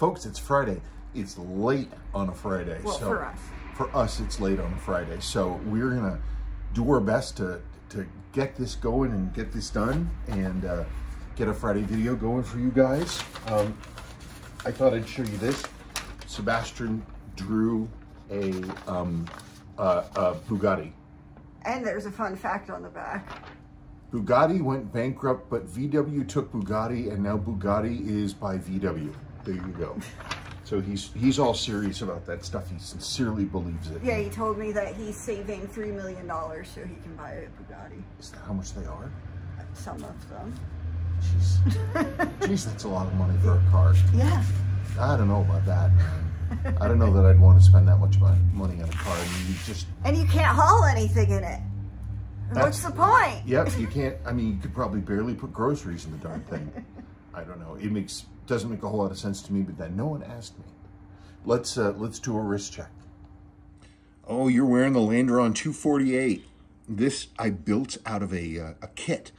Folks, it's Friday. It's late on a Friday. Well, so for us. For us, it's late on a Friday. So we're going to do our best to get this going and get this done and get a Friday video going for you guys. I thought I'd show you this. Sebastian drew a Bugatti. And there's a fun fact on the back. Bugatti went bankrupt, but VW took Bugatti, and now Bugatti is by VW. There you go. So he's all serious about that stuff. He sincerely believes it. Yeah, he told me that he's saving $3 million so he can buy a Bugatti. Is that how much they are? Some of them. Jeez. Jeez, that's a lot of money for a car. Yeah. I don't know about that, man. I don't know that I'd want to spend that much money on a car. I mean, and you can't haul anything in it. What's the point? Yep, you can't. I mean, you could probably barely put groceries in the darn thing. I don't know. It doesn't make a whole lot of sense to me, but then no one asked me. Let's do a wrist check. Oh, you're wearing the Landron 248. This I built out of a kit,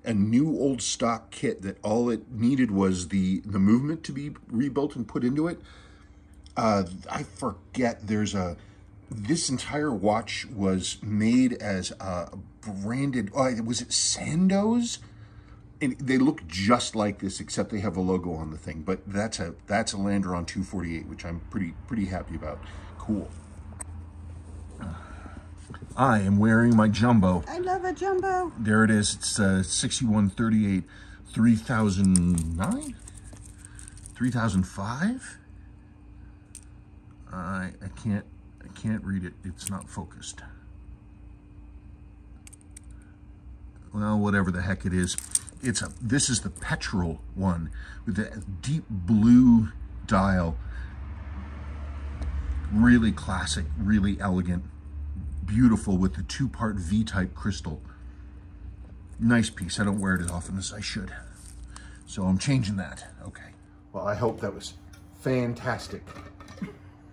a new old stock kit that all it needed was the movement to be rebuilt and put into it. I forget, this entire watch was made as a branded, was it Sandoz? And they look just like this, except they have a logo on the thing. But that's a Landron 248, which I'm pretty happy about. Cool. I am wearing my Jumbo. I love a Jumbo. There it is. It's 6138 3009? 3005? I can't read it. It's not focused. Well, whatever the heck it is. This is the petrol one with the deep blue dial. Really classic, really elegant, beautiful with the 2-part V-type crystal. Nice piece. I don't wear it as often as I should. So I'm changing that. Okay. Well, I hope that was fantastic.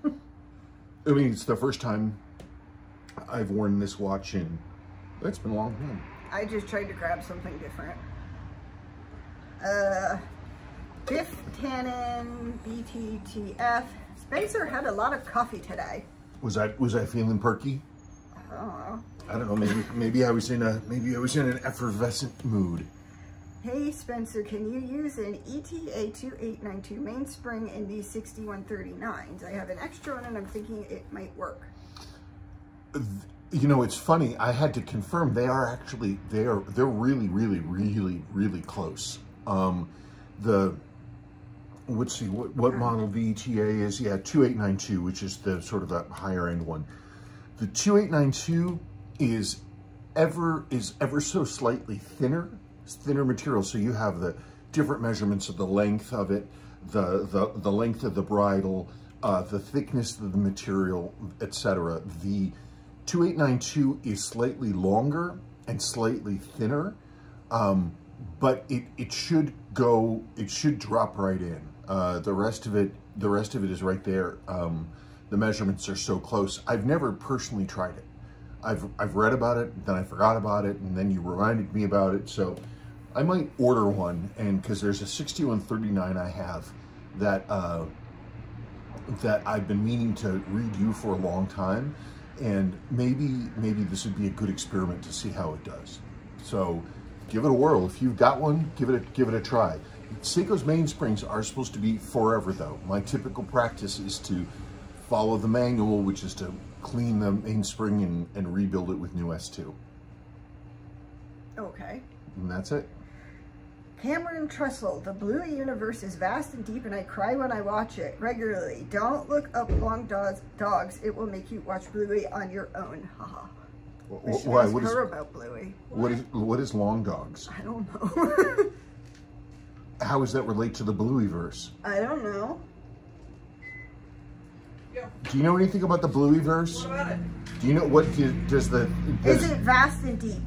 I mean, it's the first time I've worn this watch in, it's been a long time. I just tried to grab something different. Biff Tannen BTTF. Spencer had a lot of coffee today. Was I feeling perky? I don't know. I don't know. Maybe I was in an effervescent mood. Hey Spencer, can you use an ETA 2892 mainspring in these 6139s? I have an extra one and I'm thinking it might work. You know, it's funny. I had to confirm they're really, really, really, really close. Let's see what model the ETA is. Yeah, 2892, which is the sort of the higher end one. The 2892 is ever so slightly thinner. It's thinner material, so you have the different measurements of the length of it, the length of the bridle, the thickness of the material, etc. The 2892 is slightly longer and slightly thinner, but it should drop right in. The rest of it is right there. The measurements are so close. I've never personally tried it. I've read about it, then I forgot about it, and then you reminded me about it. So I might order one, and because there's a 6139 I have that that I've been meaning to redo for a long time, and maybe this would be a good experiment to see how it does. So give it a whirl. If you've got one, give it a try. Seiko's mainsprings are supposed to be forever, though. My typical practice is to follow the manual, which is to clean the mainspring and rebuild it with new S2. Okay. And that's it. Cameron Trussell, the Blue universe is vast and deep and I cry when I watch it regularly. Don't look up long dogs. It will make you watch Bluey on your own. Haha. Why? What is about Bluey? What is long dogs? I don't know. How does that relate to the Blueyverse? I don't know. Do you know anything about the Blueyverse? What about it? Do you know Is it vast and deep?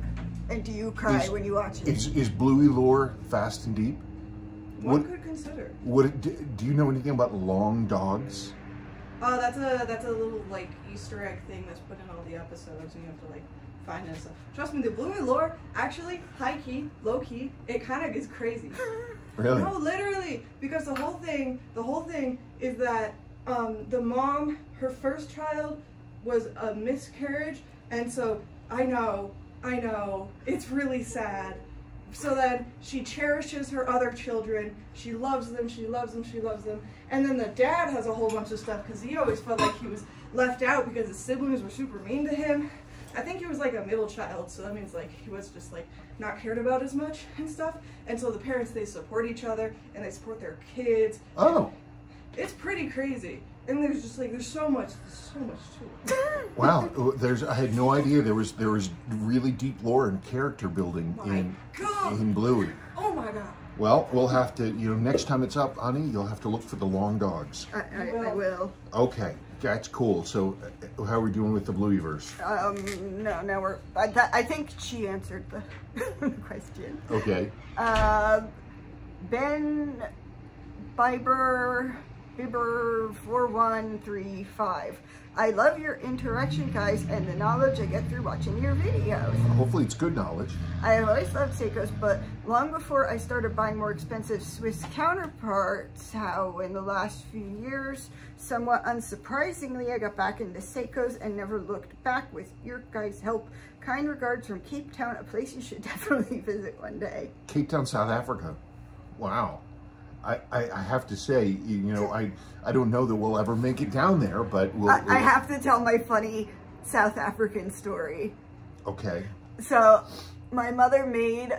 And do you cry when you watch it? Is Bluey lore vast and deep? One could consider. Do you know anything about long dogs? Oh, that's a little like Easter egg thing that's put in all the episodes, and you have to like find it and stuff. Trust me, the Bluey lore actually high key, low key, it kind of is crazy. Really? No, literally, because the whole thing is that the mom, her first child was a miscarriage, and so I know, it's really sad. So then she cherishes her other children. She loves them, and then the dad has a whole bunch of stuff because he always felt like he was left out because his siblings were super mean to him. I think he was like a middle child, so that means like he was just like not cared about as much and stuff. And so the parents, they support each other and they support their kids. Oh. It's pretty crazy. And there's just like, there's so much to it. Wow, I had no idea there was really deep lore and character building in Bluey. Oh my God. Well, we'll have to, next time it's up, honey, you'll have to look for the long dogs. I will. Okay, that's cool. So, how are we doing with the Blueyverse? No, I think she answered the question. Okay. Ben Bieber 4135. I love your interaction, guys, and the knowledge I get through watching your videos. Hopefully it's good knowledge. I have always loved Seikos, but long before I started buying more expensive Swiss counterparts, how in the last few years, somewhat unsurprisingly, I got back into Seikos and never looked back with your guys' help. Kind regards from Cape Town, a place you should definitely visit one day. Cape Town, South Africa. Wow. I have to say, I don't know that we'll ever make it down there, but I have to tell my funny South African story. Okay. So, my mother made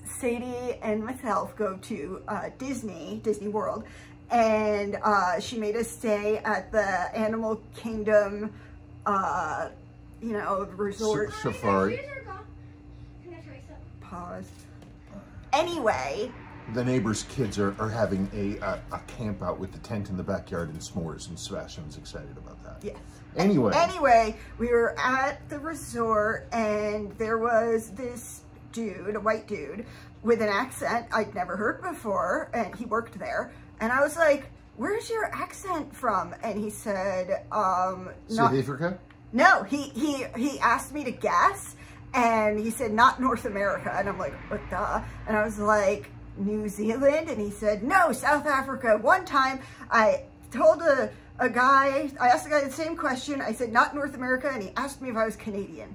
Sadie and myself go to Disney World, and she made us stay at the Animal Kingdom, resort. Safari. Pause. Anyway. The neighbors' kids are having a camp out with the tent in the backyard and s'mores, and Sebastian's excited about that. Yes. Anyway, we were at the resort, and there was this dude, a white dude, with an accent I'd never heard before, and he worked there. And I was like, "Where's your accent from?" And he said, South Africa? No, he asked me to guess, and he said, "Not North America." And I'm like, "What the?" And I was like, "New Zealand?" And he said, "No, South Africa." One time I told a guy, I asked the guy the same question. I said, "Not North America." And he asked me if I was Canadian.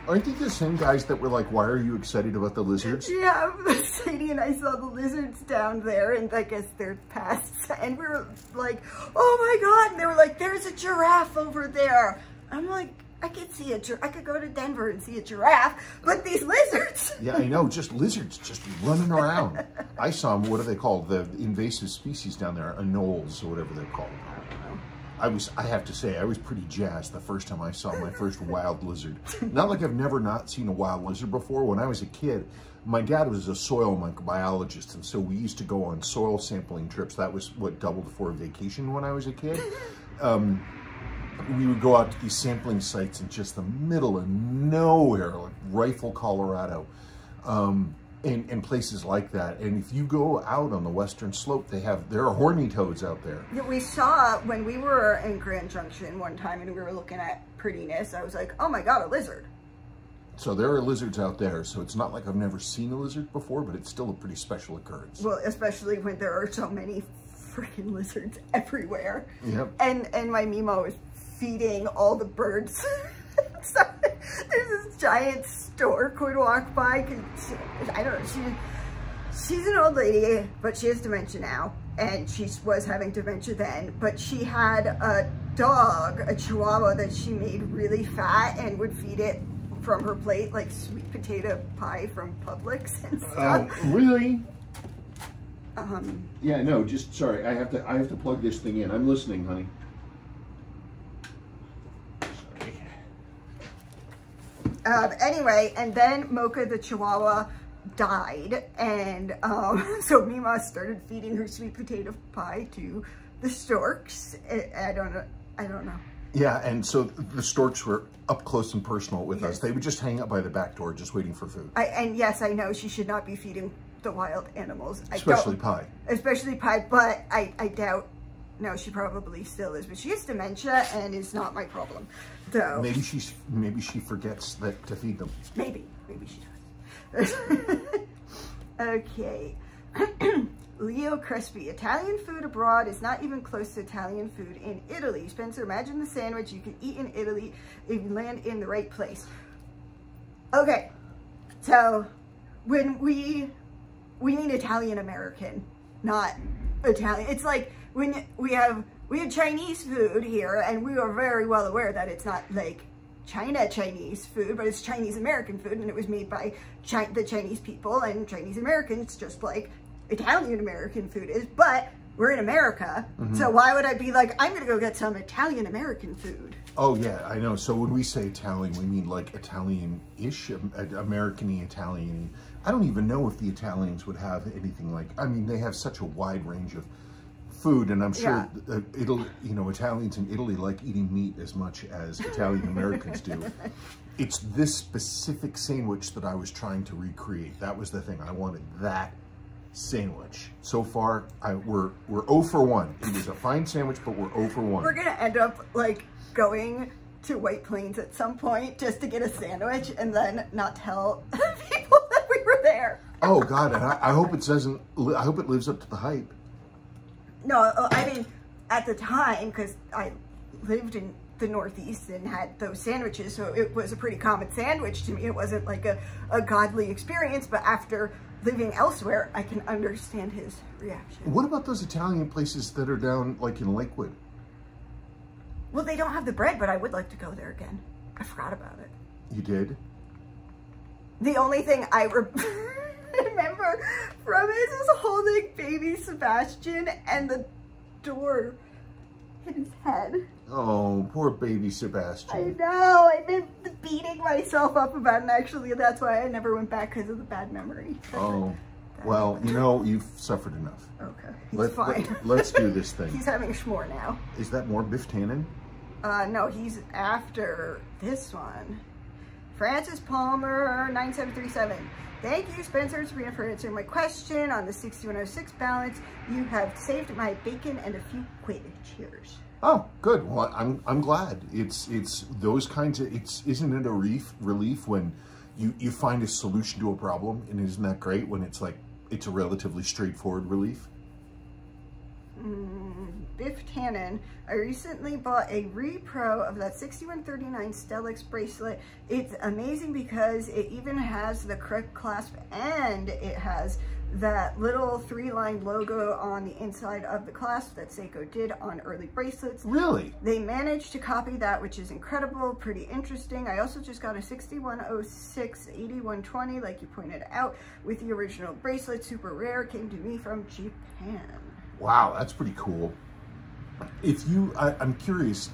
Aren't they the same guys that were like, "Why are you excited about the lizards?" Yeah, Sadie and I saw the lizards down there, and I guess they're pests. And we were like, "Oh my God." And they were like, "There's a giraffe over there." I'm like, I could go to Denver and see a giraffe, but these lizards. Yeah, I know, just lizards just running around. I saw them, what are they called? The invasive species down there, anoles or whatever they're called. I have to say, I was pretty jazzed the first time I saw my first wild lizard. Not like I've never not seen a wild lizard before. When I was a kid, my dad was a soil microbiologist, and so we used to go on soil sampling trips. That was what doubled for a vacation when I was a kid. We would go out to these sampling sites in just the middle of nowhere, like Rifle, Colorado, and places like that. And if you go out on the western slope, there are horny toads out there. We saw when we were in Grand Junction one time and we were looking at prettiness, I was like, "Oh my God, a lizard." So there are lizards out there. So it's not like I've never seen a lizard before, but it's still a pretty special occurrence. Well, especially when there are so many freaking lizards everywhere. Yep. And my Mimo is feeding all the birds. So there's this giant stork would walk by. I don't know, she's an old lady, but she has dementia now, and she was having dementia then, but she had a dog, a Chihuahua, that she made really fat and would feed it from her plate, like sweet potato pie from Publix and stuff. Really? Yeah, no, just, sorry, I have to plug this thing in. I'm listening, honey. Anyway, and then Mocha the Chihuahua died, and so Mima started feeding her sweet potato pie to the storks. I don't know. Yeah, and so the storks were up close and personal with us. They would just hang out by the back door, just waiting for food. And yes, I know she should not be feeding the wild animals. Especially pie. Especially pie, but I doubt. No, she probably still is, but she has dementia and is not my problem. So maybe she forgets that to feed them. Maybe she does. Okay. Leo Crispy. Italian food abroad is not even close to Italian food in Italy. Spencer, imagine the sandwich you could eat in Italy if you land in the right place. Okay. So when we mean Italian American, not Italian. It's like when we have Chinese food here, and we are very well aware that it's not like Chinese food, but it's Chinese American food, and it was made by the Chinese people and Chinese Americans, just like Italian American food is. But we're in America, so why would I be like, I'm gonna go get some Italian American food? Oh yeah, I know. So when we say Italian, we mean like Italian-ish, American-y, Italian-y. I don't even know if the Italians would have anything like, I mean, they have such a wide range of food, and I'm sure Italians in Italy like eating meat as much as Italian Americans do. It's this specific sandwich that I was trying to recreate. That was the thing. I wanted that sandwich. So far, we're 0 for 1. It was a fine sandwich, but we're 0 for 1. We're gonna end up like going to White Plains at some point just to get a sandwich and then not tell people that we were there. Oh God, and I hope it doesn't. I hope it lives up to the hype. No, I mean, at the time, because I lived in the Northeast and had those sandwiches, so it was a pretty common sandwich to me. It wasn't like a godly experience, but after living elsewhere, I can understand his reaction. What about those Italian places that are down like in Lakewood? Well, they don't have the bread, but I would like to go there again. I forgot about it. You did? The only thing I remember from it is holding baby Sebastian and the door hit his head. Oh, poor baby I Sebastian. know. I've been beating myself up about it, and actually that's why I never went back, because of the bad memory. Oh, well, you know, you've suffered enough. Okay, he's fine. Let's do this thing. He's having s'more now. Is that more Biff Tannen? No, he's after this one. Francis Palmer, 9737. Thank you, Spencer and Sabrina, for answering my question on the 6106 balance. You have saved my bacon and a few quid. Cheers. Oh, good. Well, I'm glad. It's those kinds of, isn't it a relief when you find a solution to a problem, and isn't that great when it's like, it's a relatively straightforward relief? Biff Tannen, I recently bought a repro of that 6139 Stellix bracelet. It's amazing because it even has the correct clasp, and it has that little 3-line logo on the inside of the clasp that Seiko did on early bracelets. Really? They managed to copy that, which is incredible, pretty interesting. I also just got a 6106 8120, like you pointed out, with the original bracelet, super rare, came to me from Japan. Wow, that's pretty cool. If you, I'm curious,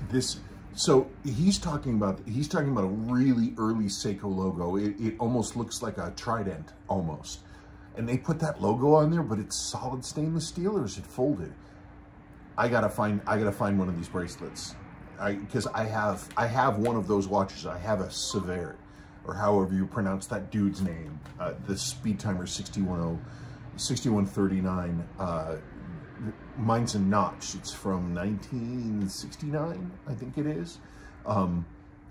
so he's talking about a really early Seiko logo. It almost looks like a trident, almost. And they put that logo on there, but it's solid stainless steel, or is it folded? I gotta find one of these bracelets. Because I have one of those watches. I have a Severt, or however you pronounce that dude's name. The Speed Timer 6139. Mine's a notch. It's from 1969, I think it is. And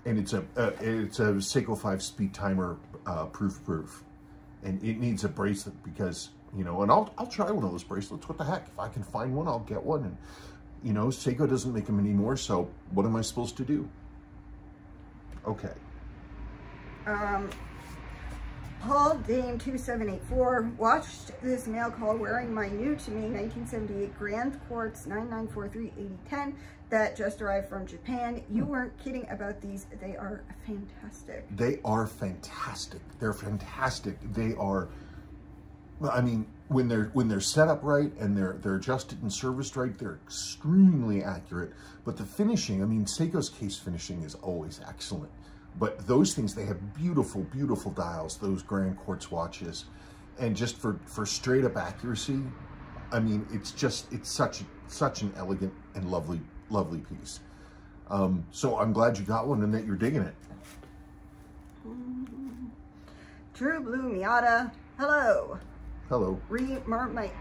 it's a Seiko 5 Speed Timer proof. And it needs a bracelet because, you know, and I'll try one of those bracelets. What the heck? If I can find one, I'll get one. And, you know, Seiko doesn't make them anymore, so what am I supposed to do? Okay. Paul Dame 2784 watched this mail call wearing my new to me 1978 Grand Quartz 99438010 that just arrived from Japan. You weren't kidding about these. They are fantastic. They are fantastic. They're fantastic. They are, I mean, when they're set up right and they're adjusted and serviced right, they're extremely accurate. But the finishing, I mean, Seiko's case finishing is always excellent. But those things, they have beautiful, beautiful dials, those Grand Quartz watches. And just for straight up accuracy, I mean, it's such an elegant and lovely piece. So I'm glad you got one and that you're digging it. True Blue Miata, hello. Hello.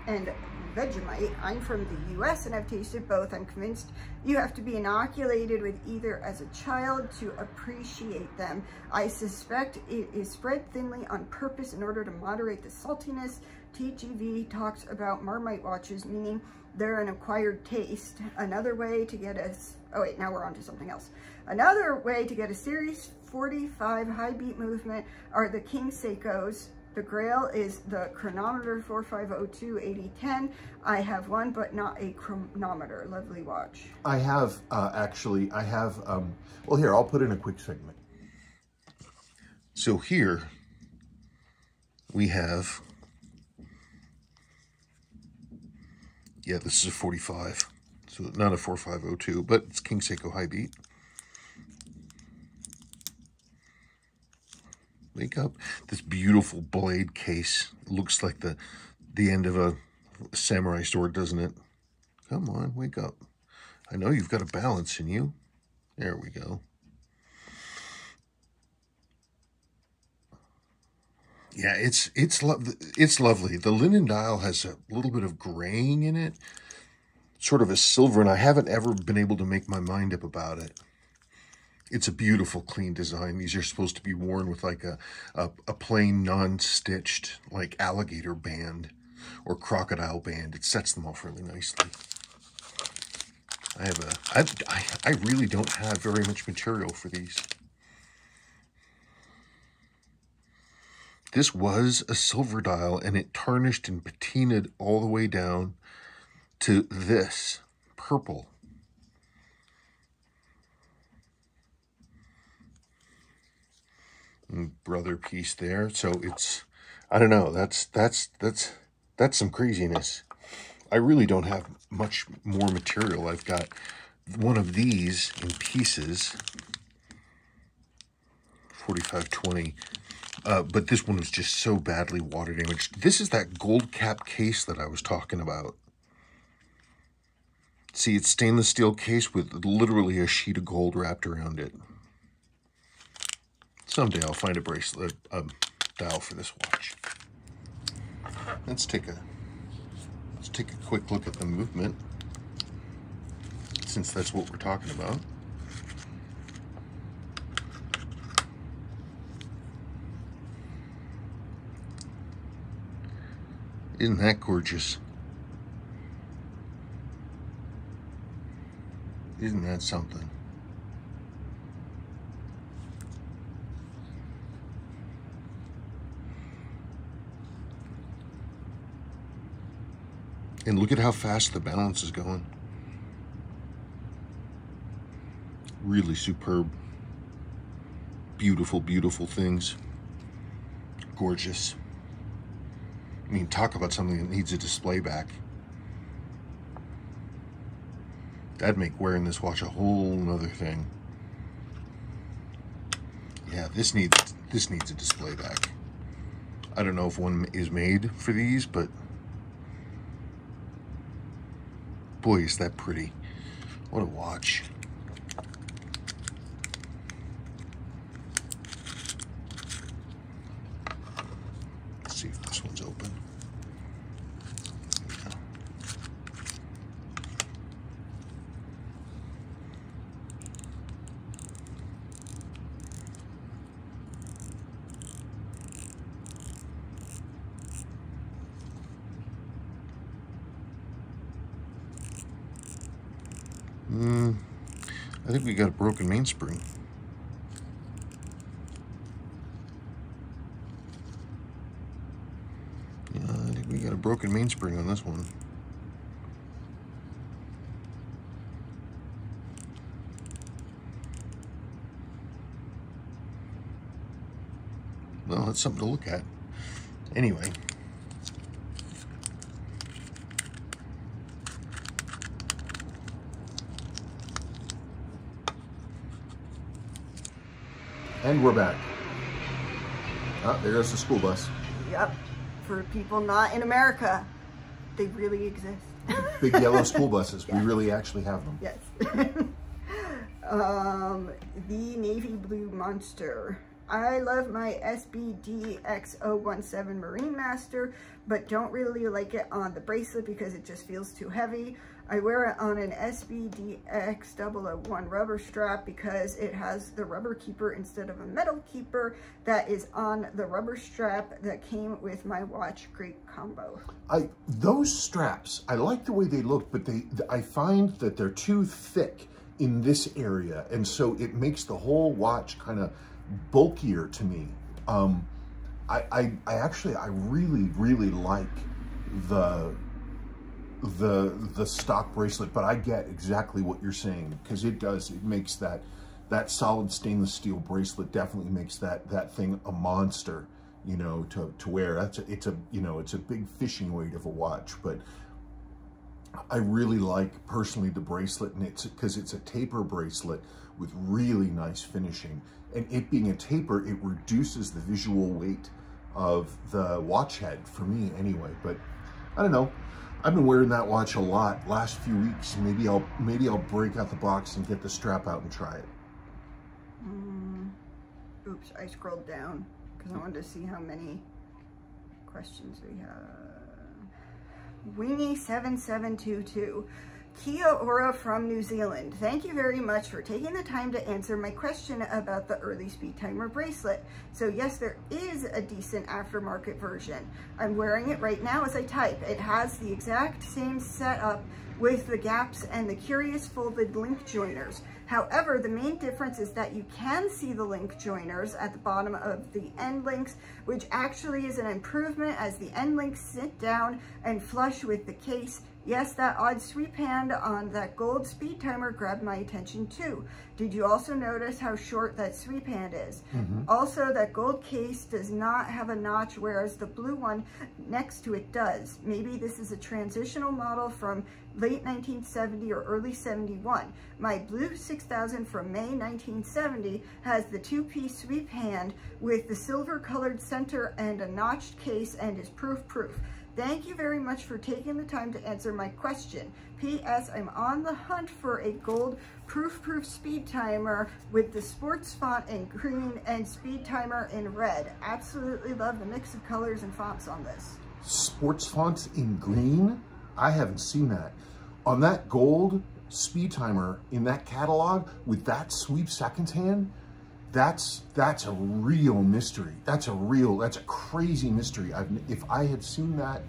And Vegemite. I'm from the US and I've tasted both. I'm convinced you have to be inoculated with either as a child to appreciate them. I suspect it is spread thinly on purpose in order to moderate the saltiness. TGV talks about Marmite watches, meaning they're an acquired taste. Another way to get a, oh wait, now we're on to something else. Another way to get a Series 45 high beat movement are the King Seikos. The Grail is the chronometer 4502-8010. I have one, but not a chronometer. Lovely watch. I have, actually, I have, well here, I'll put in a quick segment. So here we have, yeah, this is a 45. So not a 4502, but it's King Seiko high beat. Wake up. This beautiful blade case. It looks like the end of a samurai sword, doesn't it? Come on, wake up. I know you've got a balance in you. There we go. Yeah, it's lovely. The linen dial has a little bit of graying in it, sort of a silver, and I haven't ever been able to make my mind up about it. It's a beautiful, clean design. These are supposed to be worn with like a plain, non-stitched, like alligator band or crocodile band. It sets them off really nicely. I really don't have very much material for these. This was a silver dial, and it tarnished and patinaed all the way down to this purple. Brother piece there. So it's, I don't know, that's some craziness. I really don't have much more material. I've got one of these in pieces, 4520, but this one was just so badly water damaged. This is that gold cap case that I was talking about. See, it's stainless steel case with literally a sheet of gold wrapped around it. Someday I'll find a bracelet, a dial for this watch. Let's take a quick look at the movement, since that's what we're talking about. Isn't that gorgeous? Isn't that something? And look at how fast the balance is going. Really superb. Beautiful, beautiful things. Gorgeous. I mean, talk about something that needs a display back. That'd make wearing this watch a whole nother thing. Yeah, this needs a display back. I don't know if one is made for these, but boy, is that pretty. What a watch. Let's see if this one's open. I think we got a broken mainspring. Yeah, I think we got a broken mainspring on this one. Well, that's something to look at. Anyway. And we're back. Ah, there goes the school bus. Yep. For people not in America, they really exist. Big yellow school buses. Yes. We really actually have them. Yes. The navy blue monster. I love my SBDX017 Marine Master, but don't really like it on the bracelet because it just feels too heavy. I wear it on an SBDX001 rubber strap because it has the rubber keeper instead of a metal keeper that is on the rubber strap that came with my watch. Great combo. Those straps, I like the way they look, but I find that they're too thick in this area, and so it makes the whole watch kind of bulkier to me. I really like the stock bracelet, but I get exactly what you're saying, because it makes that solid stainless steel bracelet definitely makes that thing a monster, you know, to wear. It's a big fishing weight of a watch, but I really like personally the bracelet, and it's because it's a taper bracelet with really nice finishing, and it being a taper, it reduces the visual weight of the watch head for me anyway. But I don't know, I've been wearing that watch a lot last few weeks. Maybe I'll break out the box and get the strap out and try it. Oops, I scrolled down because I wanted to see how many questions we have. Weenie7722. Kia ora from New Zealand. Thank you very much for taking the time to answer my question about the early speed timer bracelet. So yes, there is a decent aftermarket version. I'm wearing it right now as I type. It has the exact same setup with the gaps and the curious folded link joiners. However, the main difference is that you can see the link joiners at the bottom of the end links, which actually is an improvement as the end links sit down and flush with the case. Yes, that odd sweep hand on that gold speed timer grabbed my attention too. Did you also notice how short that sweep hand is? Also, that gold case does not have a notch, whereas the blue one next to it does. Maybe this is a transitional model from late 1970 or early 71. My blue 6000 from May 1970 has the two-piece sweep hand with the silver colored center and a notched case and is proof. Thank you very much for taking the time to answer my question. P.S. I'm on the hunt for a gold proof speed timer with the sports font in green and speed timer in red. Absolutely love the mix of colors and fonts on this. Sports fonts in green? I haven't seen that. On that gold speed timer in that catalog with that sweep seconds hand, that's a real mystery. That's a crazy mystery. If I had seen that,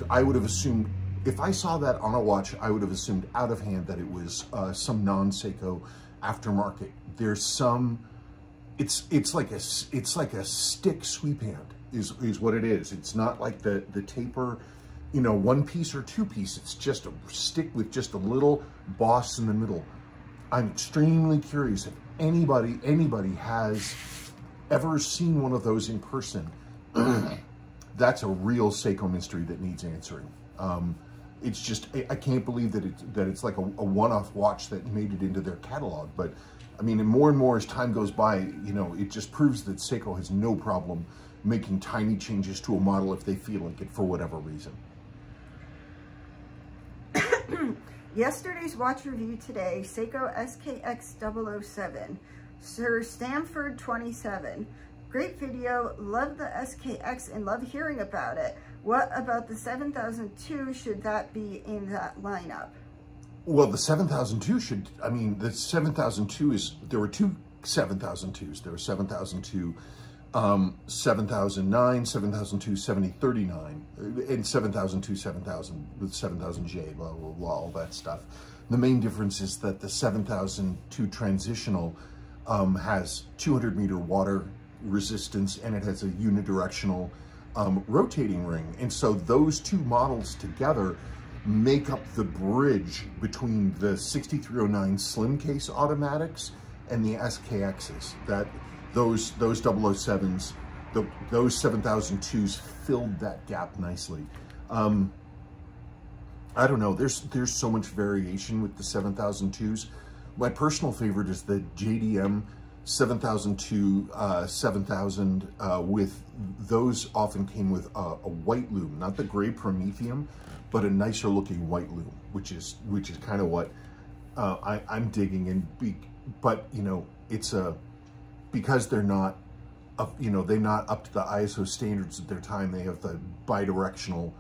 I would have assumed, if I saw that on a watch, I would have assumed out of hand that it was some non-Seiko aftermarket. There's some, it's like a stick sweep hand is what it is. It's not like the taper, you know, one piece or two piece. It's just a stick with just a little boss in the middle. I'm extremely curious if anybody has ever seen one of those in person. That's a real Seiko mystery that needs answering. It's just, I can't believe that it's like a one-off watch that made it into their catalog. But I mean, and more as time goes by, you know, it just proves that Seiko has no problem making tiny changes to a model if they feel like it for whatever reason. Yesterday's watch review today, Seiko SKX 007, Sir Stamford 27. Great video, love the SKX and love hearing about it. What about the 7002? Should that be in that lineup? Well, the 7002 should, I mean, the 7002 is, there were two 7002s. There were 7002 7009, 7002, 7039, and 7002, 7000 with 7000J, blah, blah, blah, all that stuff. The main difference is that the 7002 transitional has 200-meter water resistance, and it has a unidirectional rotating ring. And so those two models together make up the bridge between the 6309 slim case automatics and the SKXs. That those 007s, those 7002s filled that gap nicely. I don't know, there's so much variation with the 7002s. My personal favorite is the JDM 7002 7000 with, those often came with a white loom, not the gray Prometheum, but a nicer looking white loom, which is kind of what I'm digging. But you know, it's because they're not you know, they're not up to the ISO standards at their time. They have the bidirectional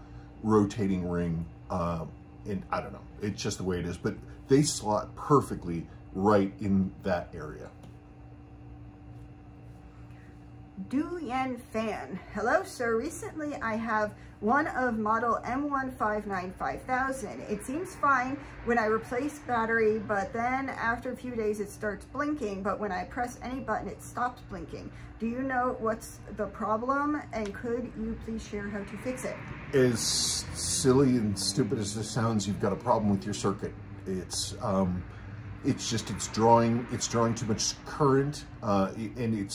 rotating ring, and I don't know, it's just the way it is, but they slot perfectly right in that area. Du Yen Fan. Hello, sir. Recently, I have one of model M159 5000. It seems fine when I replace battery, but then after a few days, it starts blinking, but when I press any button, it stops blinking. Do you know what's the problem? And could you please share how to fix it? As silly and stupid as this sounds, you've got a problem with your circuit. It's drawing too much current, and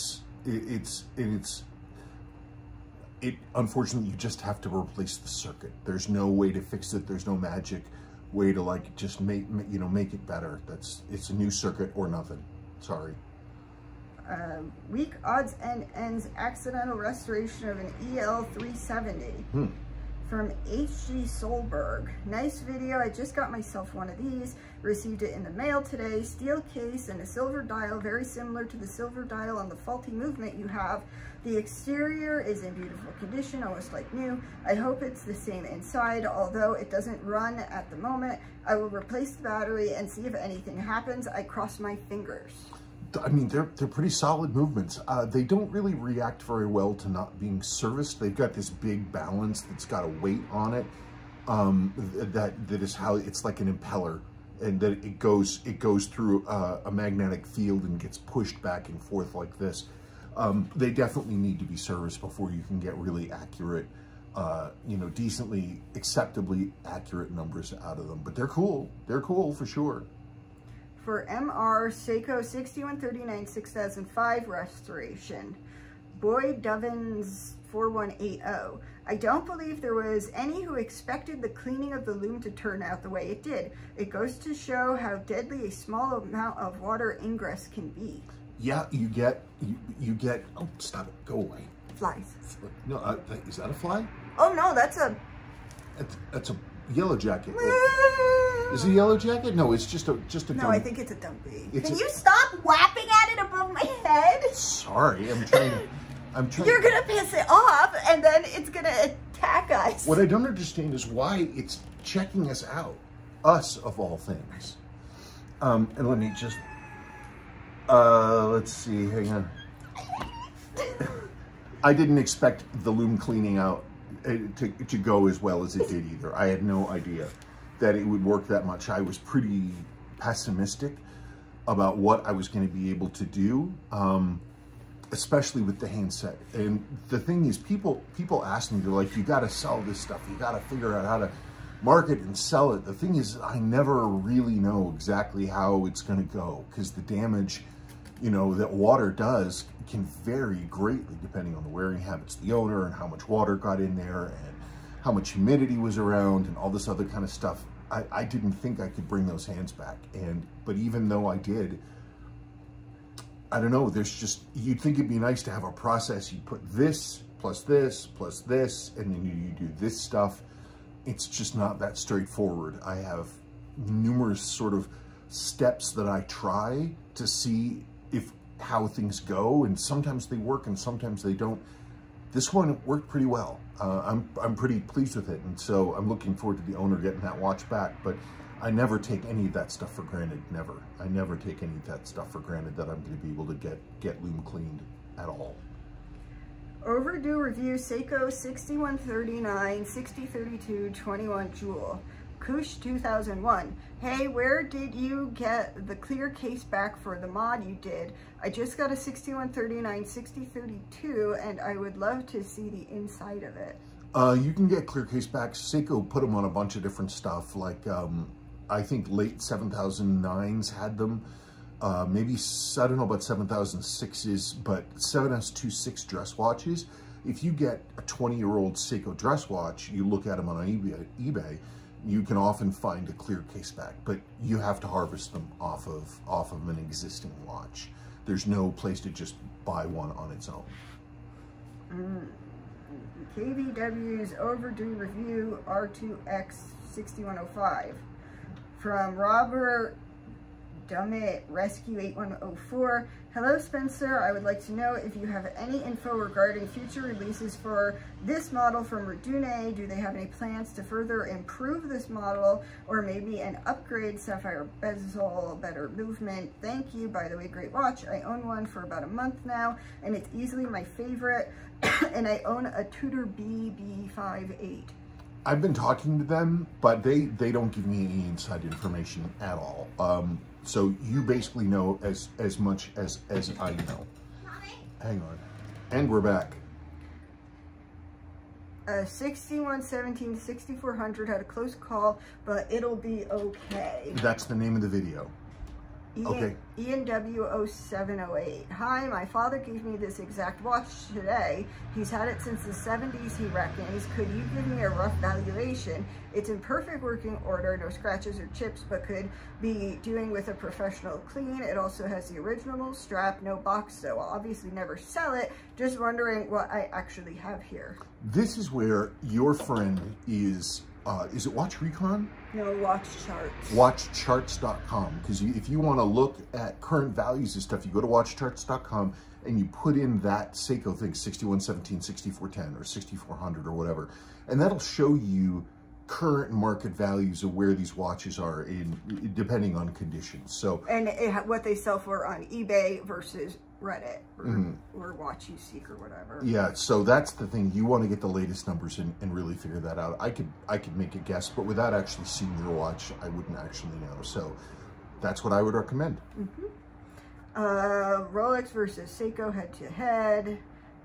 unfortunately, you just have to replace the circuit. There's no way to fix it. There's no magic way to like just make it better. It's a new circuit or nothing. Sorry. Weak odds and ends accidental restoration of an EL370 from HG Solberg. Nice video. I just got myself one of these. Received it in the mail today. Steel case and a silver dial, very similar to the silver dial on the faulty movement you have. The exterior is in beautiful condition, almost like new. I hope it's the same inside, although it doesn't run at the moment. I will replace the battery and see if anything happens. I cross my fingers. I mean, they're pretty solid movements. They don't really react very well to not being serviced. They've got this big balance that's got a weight on it. That is how it's like an impeller, and that it goes through a magnetic field and gets pushed back and forth like this. They definitely need to be serviced before you can get really accurate, you know, decently, acceptably accurate numbers out of them. But they're cool. They're cool for sure. For MR Seiko 6139 6005 restoration, Boyd Dovins 4180. I don't believe there was any who expected the cleaning of the loom to turn out the way it did. It goes to show how deadly a small amount of water ingress can be. Yeah, you get, oh, stop it, go away. Flies. No, is that a fly? Oh no, that's a yellow jacket. Is it a yellow jacket? No, it's just a No, I think it's a dumpy. Can you stop whapping at it above my head? Sorry, I'm trying. You're gonna piss it off, and then it's gonna attack us. What I don't understand is why it's checking us out, us of all things. And let me just, let's see, hang on. I didn't expect the loom cleaning out to go as well as it did either. I had no idea that it would work that much. I was pretty pessimistic about what I was going to be able to do, especially with the handset. And the thing is, people ask me, they're like, you got to sell this stuff. You got to figure out how to market and sell it. The thing is, I never really know exactly how it's going to go, because the damage, you know, that water does can vary greatly depending on the wearing habits of the owner and how much water got in there and how much humidity was around and all this other kind of stuff. I didn't think I could bring those hands back. But even though I did, I don't know, there's just, you'd think it'd be nice to have a process. You put this, plus this, plus this, and then you do this stuff. It's just not that straightforward. I have numerous sort of steps that I try to see how things go, and sometimes they work and sometimes they don't. This one worked pretty well. I'm pretty pleased with it, and so I'm looking forward to the owner getting that watch back. But I never take any of that stuff for granted. Never. I never take any of that stuff for granted that I'm going to be able to get loom cleaned at all. Overdue review Seiko 6139 6032 21 Jewel. Kush 2001. Hey, where did you get the clear case back for the mod you did? I just got a 6139 6032 and I would love to see the inside of it. You can get clear case backs. Seiko put them on a bunch of different stuff. Like, I think late 7009s had them. Maybe, I don't know about 7006s, but 7S26 dress watches. If you get a 20-year-old Seiko dress watch, you look at them on eBay, you can often find a clear case back, but you have to harvest them off of an existing watch. There's no place to just buy one on its own. KVW's overdue review R2X 6105 from Robert Dummit Rescue 8104. Hello Spencer, I would like to know if you have any info regarding future releases for this model from Redune. Do they have any plans to further improve this model, or maybe an upgrade, sapphire bezel, better movement? Thank you. By the way, great watch. I own one for about a month now, and it's easily my favorite. And I own a Tudor BB58. I've been talking to them, but they don't give me any inside information at all. So you basically know as much as I know. Hang on. And we're back. 6117 6400 had a close call, but it'll be okay. That's the name of the video. Okay. ENW0708. Hi, my father gave me this exact watch today. He's had it since the 70s, he reckons. Could you give me a rough valuation? It's in perfect working order, no scratches or chips, but could be doing with a professional clean. It also has the original strap, no box, so I'll obviously never sell it. Just wondering what I actually have here. This is where your friend is it Watch Recon? No, Watch Charts. WatchCharts.com, because if you want to look at current values and stuff, you go to WatchCharts.com and you put in that Seiko thing, 6117, 6410, or 6400 or whatever, and that'll show you current market values of where these watches are depending on conditions. So and what they sell for on eBay versus Reddit or Watch You Seek or whatever. Yeah, so that's the thing. You want to get the latest numbers and really figure that out. I could make a guess, but without actually seeing your watch, I wouldn't actually know. So that's what I would recommend. Rolex versus Seiko head-to-head.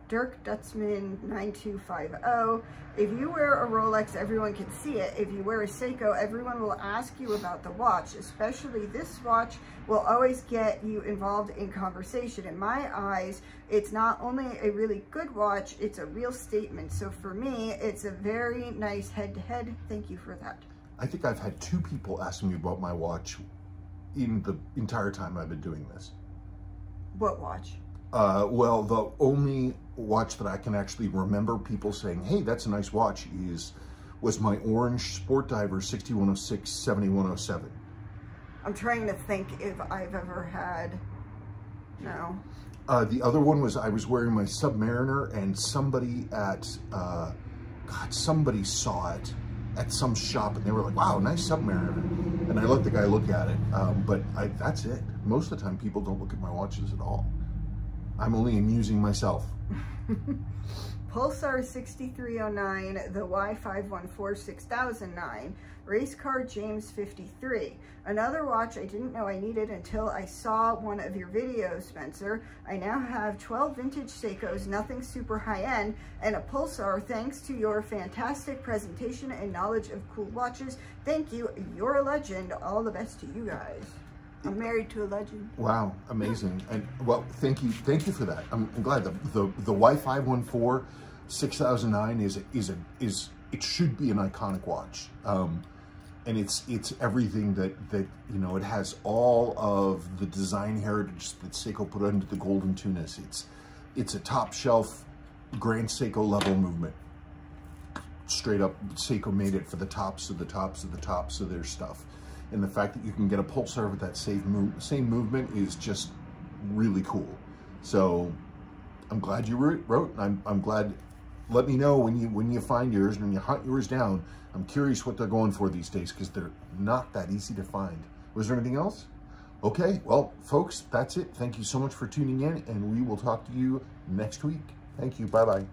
Dirk Dutzman 9250. If you wear a Rolex, everyone can see it. If you wear a Seiko, everyone will ask you about the watch. Especially this watch will always get you involved in conversation. In my eyes, it's not only a really good watch, it's a real statement. So for me, it's a very nice head-to-head. Thank you for that. I think I've had 2 people ask me about my watch in the entire time I've been doing this. What watch? Well, the only watch that I can actually remember people saying, hey, that's a nice watch, was my orange Sport Diver 6106 7107. I'm trying to think if I've ever had, no. The other one was I was wearing my Submariner, and somebody somebody saw it at some shop and they were like, wow, nice Submariner. And I let the guy look at it, but that's it. Most of the time people don't look at my watches at all. I'm only amusing myself. Pulsar 6309, the Y514 6009, race car James 53. Another watch I didn't know I needed until I saw one of your videos, Spencer. I now have 12 vintage Seikos, nothing super high-end, and a Pulsar thanks to your fantastic presentation and knowledge of cool watches. Thank you, you're a legend. All the best to you guys. I'm married to a legend. Wow, amazing. And well, thank you for that. I'm glad the Y514 6009 is it should be an iconic watch. And it's everything that you know, it has all of the design heritage that Seiko put under the golden tuneless. It's a top shelf Grand Seiko level movement. Straight up, Seiko made it for the tops of the tops of the tops of their stuff. And the fact that you can get a Pulsar with that same movement is just really cool. So I'm glad you wrote. I'm glad. Let me know when you find yours and when you hunt yours down. I'm curious what they're going for these days, because they're not that easy to find. Was there anything else? Okay, well, folks, that's it. Thank you so much for tuning in, and we will talk to you next week. Thank you. Bye-bye.